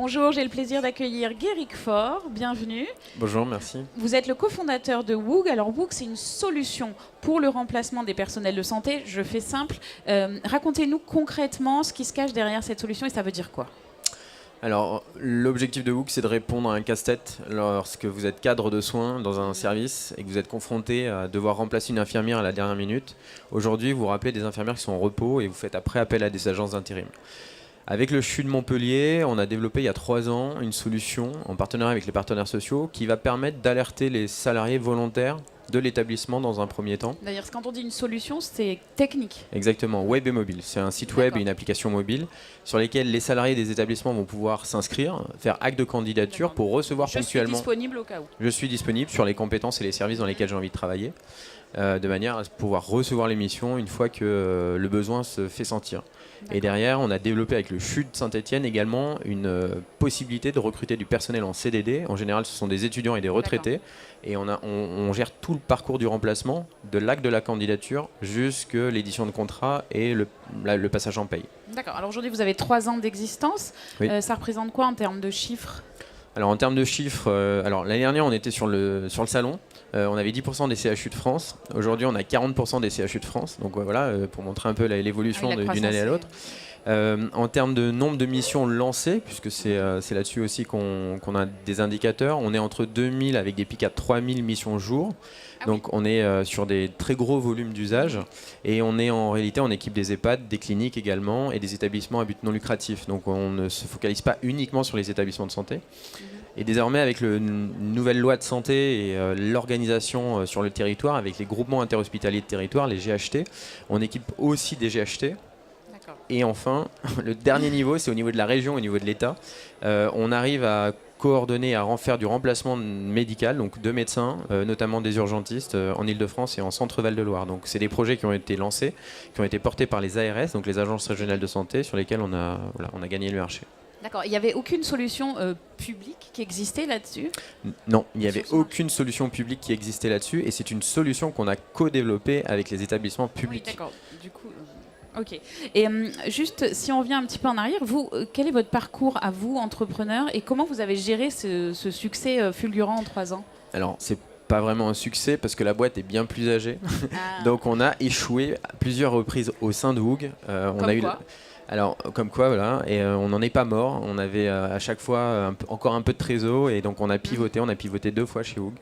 Bonjour, j'ai le plaisir d'accueillir Guéric Faure. Bienvenue. Bonjour, merci. Vous êtes le cofondateur de Woog. Alors Woog, c'est une solution pour le remplacement des personnels de santé. Je fais simple. Racontez-nous concrètement ce qui se cache derrière cette solution et ça veut dire quoi? Alors, l'objectif de Woog, c'est de répondre à un casse-tête lorsque vous êtes cadre de soins dans un service et que vous êtes confronté à devoir remplacer une infirmière à la dernière minute. Aujourd'hui, vous rappelez des infirmières qui sont en repos et vous faites après appel à des agences d'intérim. Avec le CHU de Montpellier, on a développé il y a 3 ans une solution en partenariat avec les partenaires sociaux qui va permettre d'alerter les salariés volontaires de l'établissement dans un premier temps. D'ailleurs, quand on dit une solution, c'est technique. Exactement, web et mobile. C'est un site web et une application mobile sur lesquels les salariés des établissements vont pouvoir s'inscrire, faire acte de candidature pour recevoir ponctuellement. Je suis disponible au cas où. Je suis disponible sur les compétences et les services dans lesquels j'ai envie de travailler, de manière à pouvoir recevoir les missions une fois que le besoin se fait sentir. Et derrière, on a développé avec le CHU de Saint-Etienne également une possibilité de recruter du personnel en CDD. En général, ce sont des étudiants et des retraités. Et on gère tout le parcours du remplacement, de l'acte de la candidature jusqu'à l'édition de contrat et le passage en paye. D'accord. Alors aujourd'hui, vous avez 3 ans d'existence. Oui. Ça représente quoi en termes de chiffres? Alors en termes de chiffres, l'année dernière, on était sur le salon. On avait 10% des CHU de France. Aujourd'hui, on a 40% des CHU de France. Donc voilà, pour montrer un peu l'évolution d'une année à l'autre. En termes de nombre de missions lancées, puisque c'est là-dessus aussi qu'on a des indicateurs, on est entre 2000 avec des pics à 3000 missions jour. Donc on est sur des très gros volumes d'usage et on est en réalité en équipe des EHPAD, des cliniques également et des établissements à but non lucratif. Donc on ne se focalise pas uniquement sur les établissements de santé. Et désormais, avec une nouvelle loi de santé et l'organisation sur le territoire, avec les groupements interhospitaliers de territoire, les GHT, on équipe aussi des GHT. Et enfin, le dernier niveau, c'est au niveau de la région, au niveau de l'État. On arrive à coordonner, à faire du remplacement médical, donc de médecins, notamment des urgentistes, en Ile-de-France et en Centre-Val de Loire. Donc c'est des projets qui ont été lancés, qui ont été portés par les ARS, donc les agences régionales de santé, sur lesquels on a gagné le marché. D'accord. Il n'y avait aucune solution publique qui existait là-dessus? Non, il n'y avait aucune solution publique qui existait là-dessus et c'est une solution qu'on a co-développée avec les établissements publics. Oui, d'accord. Du coup, ok. Et juste, si on revient un petit peu en arrière, vous, quel est votre parcours à vous, entrepreneur, et comment vous avez géré ce succès fulgurant en 3 ans? Alors, c'est pas vraiment un succès parce que la boîte est bien plus âgée. Donc on a échoué à plusieurs reprises au sein de Woog. Alors, comme quoi, voilà, et on n'en est pas mort. On avait à chaque fois encore un peu de trésor, et donc on a pivoté. On a pivoté 2 fois chez Woog,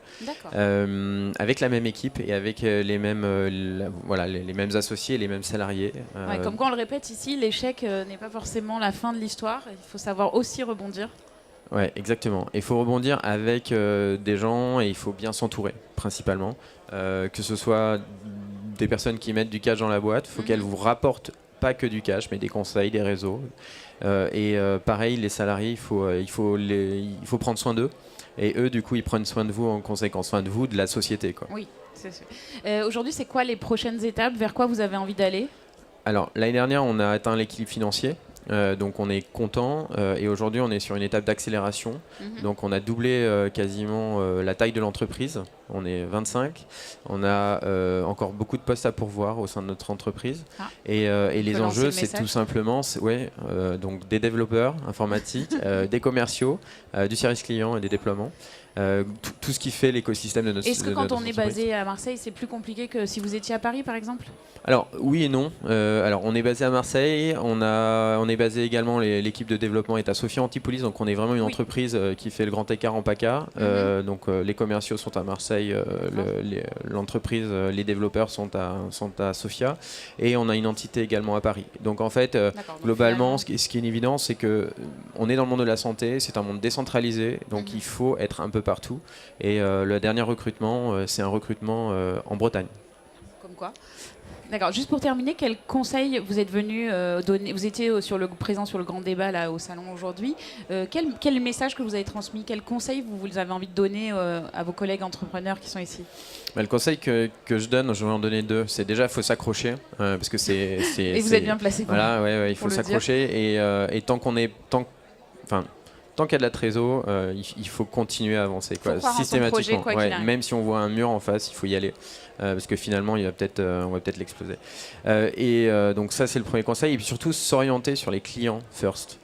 avec la même équipe et avec les mêmes associés, les mêmes salariés. Comme quoi, on le répète ici, l'échec n'est pas forcément la fin de l'histoire. Il faut savoir aussi rebondir. Ouais, exactement. Il faut rebondir avec des gens et il faut bien s'entourer, principalement. Que ce soit des personnes qui mettent du cash dans la boîte, il faut qu'elles vous rapportent pas que du cash, mais des conseils, des réseaux. Pareil, les salariés, il faut prendre soin d'eux. Et eux, du coup, ils prennent soin de vous en conséquence, soin de vous, de la société, quoi. Oui, c'est sûr. Aujourd'hui, c'est quoi les prochaines étapes? Vers quoi vous avez envie d'aller? Alors, l'année dernière, on a atteint l'équilibre financier. Donc on est content et aujourd'hui on est sur une étape d'accélération. Donc on a doublé quasiment la taille de l'entreprise. On est 25. On a encore beaucoup de postes à pourvoir au sein de notre entreprise. Et les enjeux, c'est tout simplement donc des développeurs informatiques, des commerciaux, du service client et des déploiements. Tout ce qui fait l'écosystème de notre entreprise. Est-ce que quand on est basé à Marseille, c'est plus compliqué que si vous étiez à Paris, par exemple? Alors oui et non. Alors on est basé à Marseille, on est basé également, l'équipe de développement est à Sophia Antipolis, donc on est vraiment une entreprise qui fait le grand écart en PACA. Donc les commerciaux sont à Marseille, l'entreprise, les développeurs sont à Sophia, et on a une entité également à Paris. Donc en fait, globalement, ce qui est une évidence, c'est que on est dans le monde de la santé, c'est un monde décentralisé, donc il faut être un peu partout. Et le dernier recrutement, c'est un recrutement en Bretagne. Comme quoi? D'accord. Juste pour terminer, quel conseil vous êtes venu donner? Vous étiez présent sur le grand débat là, au salon aujourd'hui. Quel message que vous avez transmis? Quel conseil vous avez envie de donner à vos collègues entrepreneurs qui sont ici? Le conseil que je donne, je vais en donner 2. C'est déjà, il faut s'accrocher parce que c'est. Et vous êtes bien placé pour. Voilà, il faut s'accrocher et tant qu'il y a de la trésor, il faut continuer à avancer, quoi, systématiquement. Même si on voit un mur en face, il faut y aller. Parce que finalement, on va peut-être l'exploser. Donc ça, c'est le premier conseil. Et puis surtout, s'orienter sur les clients first.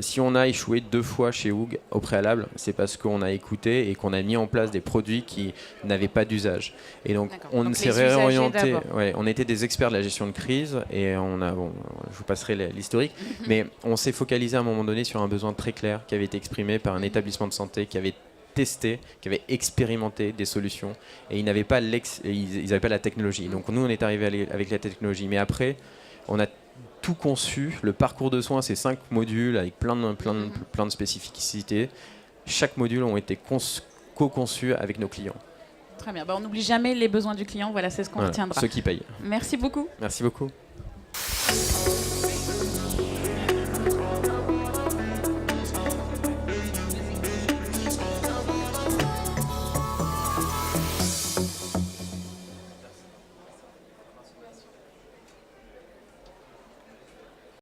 Si on a échoué 2 fois chez Hoog au préalable, c'est parce qu'on a écouté et qu'on a mis en place des produits qui n'avaient pas d'usage. Et donc, on s'est réorienté. Ouais, on était des experts de la gestion de crise et je vous passerai l'historique, mais on s'est focalisé à un moment donné sur un besoin très clair qui avait été exprimé par un établissement de santé qui avait testé, qui avait expérimenté des solutions et ils n'avaient pas la technologie. Donc nous, on est arrivé avec la technologie. Mais après, on a tout conçu. Le parcours de soins, c'est 5 modules avec plein de spécificités. Chaque module ont été co-conçus avec nos clients. Très bien. On n'oublie jamais les besoins du client. Voilà, c'est ce qu'on retiendra. Ceux qui payent. Merci beaucoup. Merci beaucoup.